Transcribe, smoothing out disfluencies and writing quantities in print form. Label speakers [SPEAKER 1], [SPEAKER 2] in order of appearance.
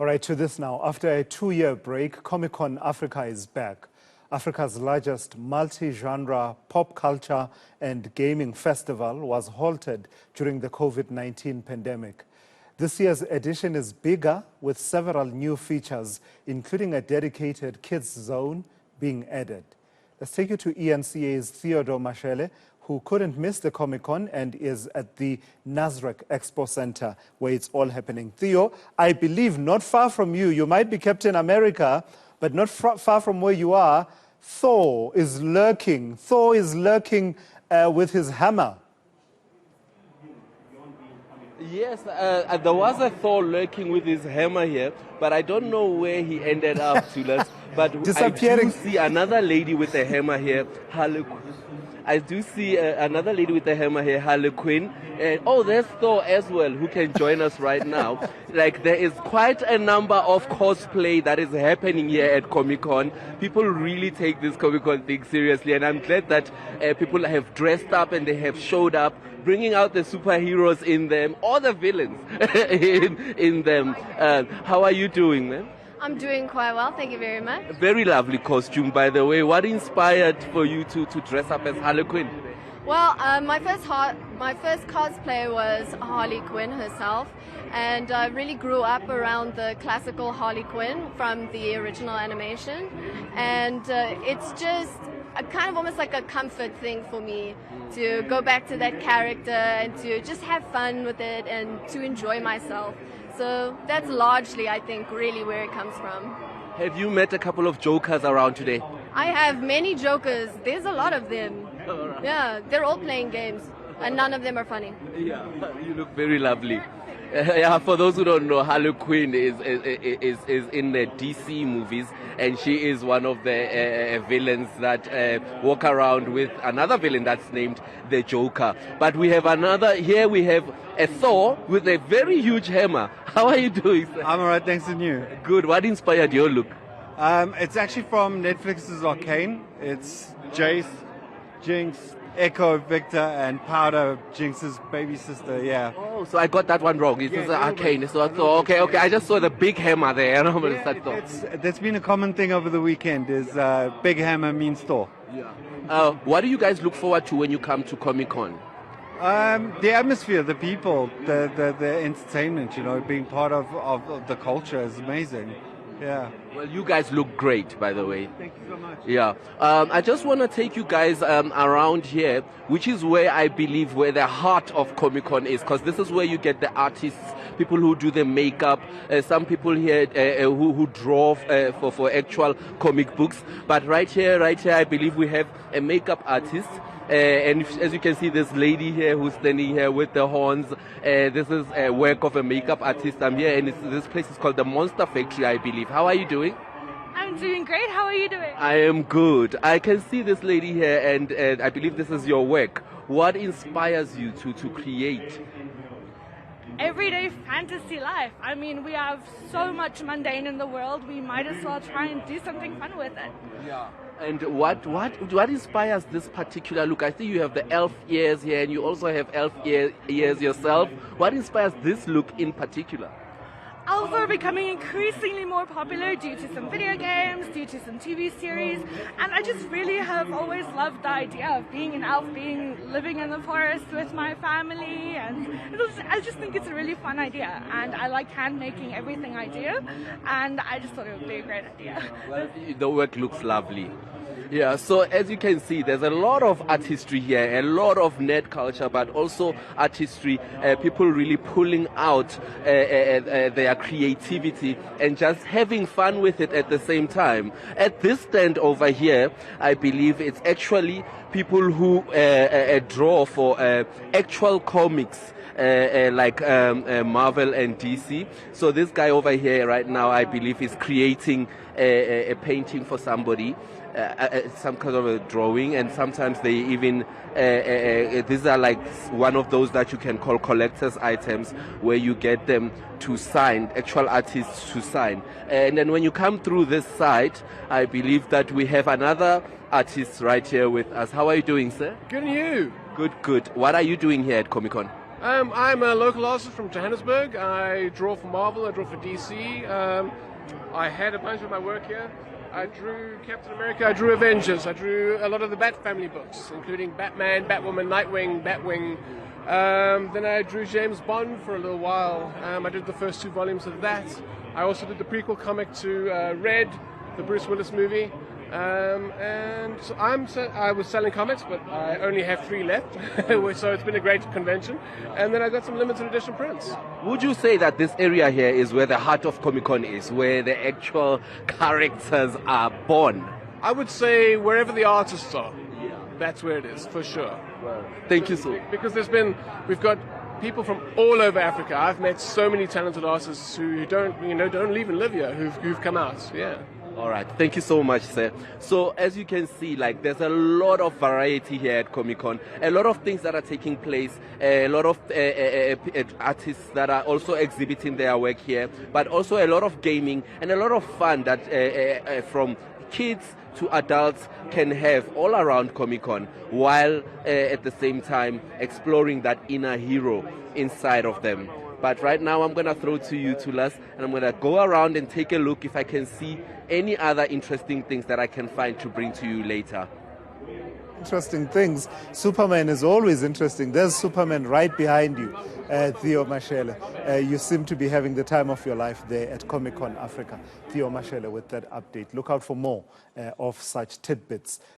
[SPEAKER 1] All right, to this now. After a 2-year break, Comic-Con Africa is back. Africa's largest multi-genre pop culture and gaming festival was halted during the COVID-19 pandemic. This year's edition is bigger, with several new features, including a dedicated kids zone being added. Let's take you to eNCA's Theodor Mashele, who couldn't miss the Comic-Con and is at the Nasrec Expo Center, where it's all happening. Theo, I believe not far from you, you might be Captain America, but not far from where you are, Thor is lurking. Thor is lurking with his hammer.
[SPEAKER 2] Yes, there was a Thor lurking with his hammer here, but I don't know where he ended up, Tulas. But
[SPEAKER 1] disappearing.
[SPEAKER 2] I do see another lady with a hammer here, Harley Quinn. I do see another lady with a hammer here, Harley Quinn. And oh, there's Thor as well, who can join us right now. Like, there is quite a number of cosplay that is happening here at Comic-Con. People really take this Comic-Con thing seriously, and I'm glad that people have dressed up and they have showed up, bringing out the superheroes in them, or the villains in them. How are you doing, man?
[SPEAKER 3] I'm doing quite well, thank you very much.
[SPEAKER 2] A very lovely costume, by the way. What inspired for you to dress up as Harley Quinn?
[SPEAKER 3] Well, my first cosplay was Harley Quinn herself, and I really grew up around the classical Harley Quinn from the original animation, and it's just kind of almost like a comfort thing for me to go back to that character and to just have fun with it and to enjoy myself. So that's largely, I think, really where it comes from.
[SPEAKER 2] Have you met a couple of jokers around today?
[SPEAKER 3] I have many jokers. There's a lot of them.
[SPEAKER 2] Right.
[SPEAKER 3] Yeah, they're all playing games, and none of them are funny.
[SPEAKER 2] Yeah, you look very lovely. Yeah, for those who don't know, Harley Quinn is in the DC movies, and she is one of the villains that walk around with another villain that's named the Joker. But we have another, here we have a Thor with a very huge hammer. How are you doing, sir?
[SPEAKER 4] I'm alright, thanks, and you?
[SPEAKER 2] Good. What inspired your look?
[SPEAKER 4] It's actually from Netflix's Arcane. It's Jace, Jinx, Echo, Victor, and Powder, Jinx's baby sister, yeah.
[SPEAKER 2] Oh, so I got that one wrong. It was Arcane. So okay. I just saw the big hammer there.
[SPEAKER 4] That's been a common thing over the weekend, is big hammer means Thor.
[SPEAKER 2] Yeah. What do you guys look forward to when you come to Comic-Con?
[SPEAKER 4] The atmosphere, the people, the entertainment, you know, being part of the culture is amazing. Yeah.
[SPEAKER 2] Well, you guys look great, by the way.
[SPEAKER 4] Thank you so much.
[SPEAKER 2] Yeah. I just want to take you guys around here, which is where I believe where the heart of Comic-Con is, because this is where you get the artists, people who do the makeup, some people here who draw for actual comic books. But right here, I believe we have a makeup artist. And as you can see, this lady here who's standing here with the horns, this is a work of a makeup artist. I'm here, and this place is called the Monster Factory, I believe. How are you doing?
[SPEAKER 5] I'm doing great. How are you doing?
[SPEAKER 2] I am good. I can see this lady here, and I believe this is your work. What inspires you to create?
[SPEAKER 5] Everyday fantasy life. I mean, we have so much mundane in the world, we might as well try and do something fun with it.
[SPEAKER 2] Yeah. And what inspires this particular look? I see you have the elf ears here, and you also have elf ears yourself. What inspires this look in particular?
[SPEAKER 5] Elves are becoming increasingly more popular due to some video games, due to some TV series, and I just really have always loved the idea of being an elf, living in the forest with my family, and I just think it's a really fun idea, and I like hand making everything I do, and I just thought it would be a great idea.
[SPEAKER 2] Well, the work looks lovely. Yeah, so as you can see, there's a lot of artistry here, a lot of nerd culture, but also artistry, people really pulling out their creativity and just having fun with it at the same time. At this stand over here, I believe it's actually people who draw for actual comics. Like Marvel and DC. So this guy over here right now, I believe, is creating a painting for somebody, some kind of a drawing, and sometimes they even these are like one of those that you can call collector's items, where you get them to sign, actual artists to sign. And then when you come through this side, I believe that we have another artist right here with us. How are you doing, sir?
[SPEAKER 6] Good, and you?
[SPEAKER 2] Good. What are you doing here at Comic-Con?
[SPEAKER 6] I'm a local artist from Johannesburg. I draw for Marvel, I draw for DC. I had a bunch of my work here. I drew Captain America, I drew Avengers, I drew a lot of the Bat family books, including Batman, Batwoman, Nightwing, Batwing. Then I drew James Bond for a little while. I did the first 2 volumes of that. I also did the prequel comic to Red, the Bruce Willis movie. And so I was selling comics, but I only have 3 left, so it's been a great convention. And then I got some limited edition prints.
[SPEAKER 2] Would you say that this area here is where the heart of Comic-Con is, where the actual characters are born?
[SPEAKER 6] I would say wherever the artists are, that's where it is, for sure.
[SPEAKER 2] Well, thank you so much.
[SPEAKER 6] Because we've got people from all over Africa. I've met so many talented artists who don't even live here, who've come out, yeah.
[SPEAKER 2] All right, thank you so much, sir. So as you can see, like, there's a lot of variety here at Comic-Con, a lot of things that are taking place, a lot of artists that are also exhibiting their work here, but also a lot of gaming and a lot of fun that from kids to adults can have all around Comic-Con, while at the same time exploring that inner hero inside of them. But right now I'm going to throw to you, Tulas, and I'm going to go around and take a look if I can see any other interesting things that I can find to bring to you later.
[SPEAKER 1] Interesting things. Superman is always interesting. There's Superman right behind you, Theodor Mashele. You seem to be having the time of your life there at Comic-Con Africa. Theodor Mashele with that update. Look out for more of such tidbits.